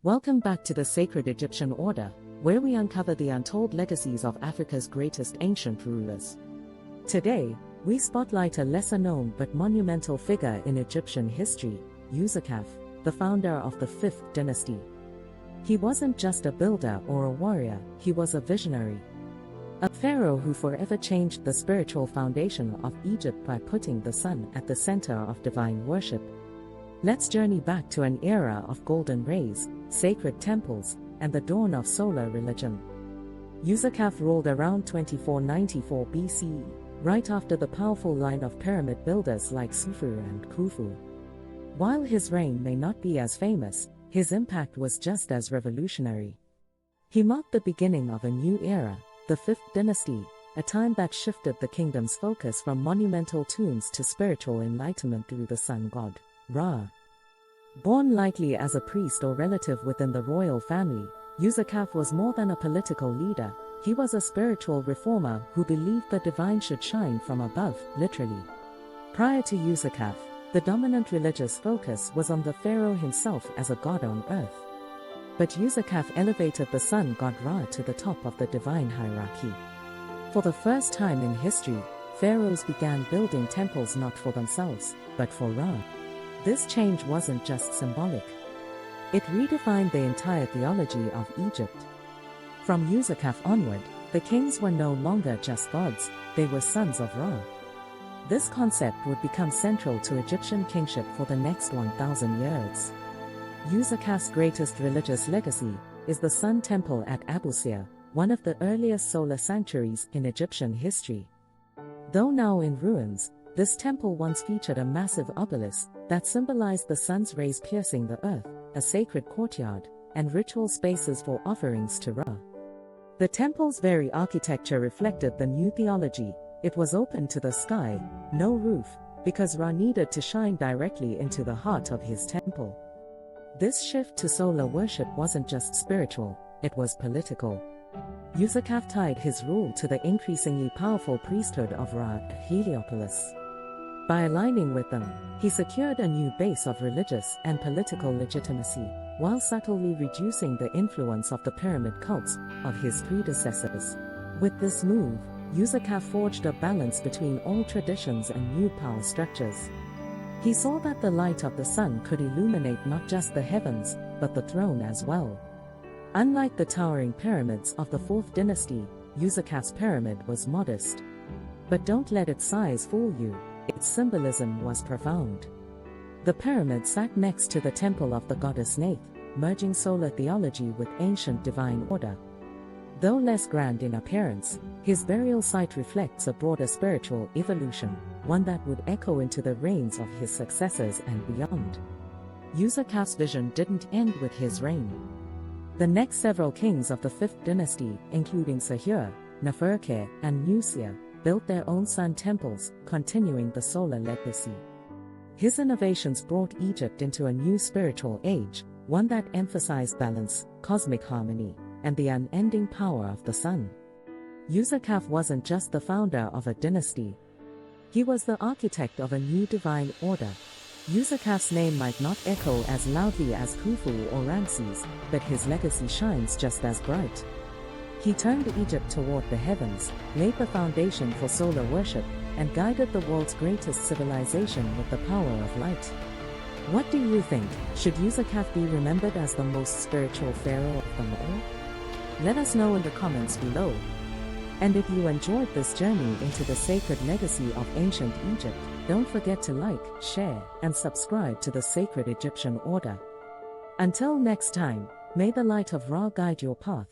Welcome back to the Sacred Egyptian Order, where we uncover the untold legacies of Africa's greatest ancient rulers. Today, we spotlight a lesser-known but monumental figure in Egyptian history, Userkaf, the founder of the 5th dynasty. He wasn't just a builder or a warrior, he was a visionary. A pharaoh who forever changed the spiritual foundation of Egypt by putting the sun at the center of divine worship. Let's journey back to an era of golden rays, sacred temples, and the dawn of solar religion. Userkaf ruled around 2494 BCE, right after the powerful line of pyramid builders like Khufu and Khufu. While his reign may not be as famous, his impact was just as revolutionary. He marked the beginning of a new era, the 5th dynasty, a time that shifted the kingdom's focus from monumental tombs to spiritual enlightenment through the sun god, Ra. Born likely as a priest or relative within the royal family, Userkaf was more than a political leader. He was a spiritual reformer who believed the divine should shine from above, literally. Prior to Userkaf, the dominant religious focus was on the pharaoh himself as a god on earth. But Userkaf elevated the sun god Ra to the top of the divine hierarchy. For the first time in history, pharaohs began building temples not for themselves, but for Ra. This change wasn't just symbolic. It redefined the entire theology of Egypt. From Userkaf onward, the kings were no longer just gods, they were sons of Ra. This concept would become central to Egyptian kingship for the next 1,000 years. Userkaf's greatest religious legacy is the Sun Temple at Abusir, one of the earliest solar sanctuaries in Egyptian history. Though now in ruins, this temple once featured a massive obelisk that symbolized the sun's rays piercing the earth, a sacred courtyard, and ritual spaces for offerings to Ra. The temple's very architecture reflected the new theology. It was open to the sky, no roof, because Ra needed to shine directly into the heart of his temple. This shift to solar worship wasn't just spiritual, it was political. Userkaf tied his rule to the increasingly powerful priesthood of Ra at Heliopolis. By aligning with them, he secured a new base of religious and political legitimacy, while subtly reducing the influence of the pyramid cults of his predecessors. With this move, Userkaf forged a balance between old traditions and new power structures. He saw that the light of the sun could illuminate not just the heavens, but the throne as well. Unlike the towering pyramids of the 4th dynasty, Userkaf's pyramid was modest. But don't let its size fool you, its symbolism was profound. The pyramid sat next to the temple of the goddess Neith, merging solar theology with ancient divine order. Though less grand in appearance, his burial site reflects a broader spiritual evolution, one that would echo into the reigns of his successors and beyond. Userkaf's vision didn't end with his reign. The next several kings of the 5th dynasty, including Sahir, Neferkare, and Nusia, built their own sun temples, continuing the solar legacy. His innovations brought Egypt into a new spiritual age, one that emphasized balance, cosmic harmony, and the unending power of the sun. Userkaf wasn't just the founder of a dynasty. He was the architect of a new divine order. Userkaf's name might not echo as loudly as Khufu or Ramses, but his legacy shines just as bright. He turned Egypt toward the heavens, laid the foundation for solar worship, and guided the world's greatest civilization with the power of light. What do you think? Should Userkaf be remembered as the most spiritual pharaoh of them all? Let us know in the comments below. And if you enjoyed this journey into the sacred legacy of ancient Egypt, don't forget to like, share, and subscribe to the Sacred Egyptian Order. Until next time, may the light of Ra guide your path.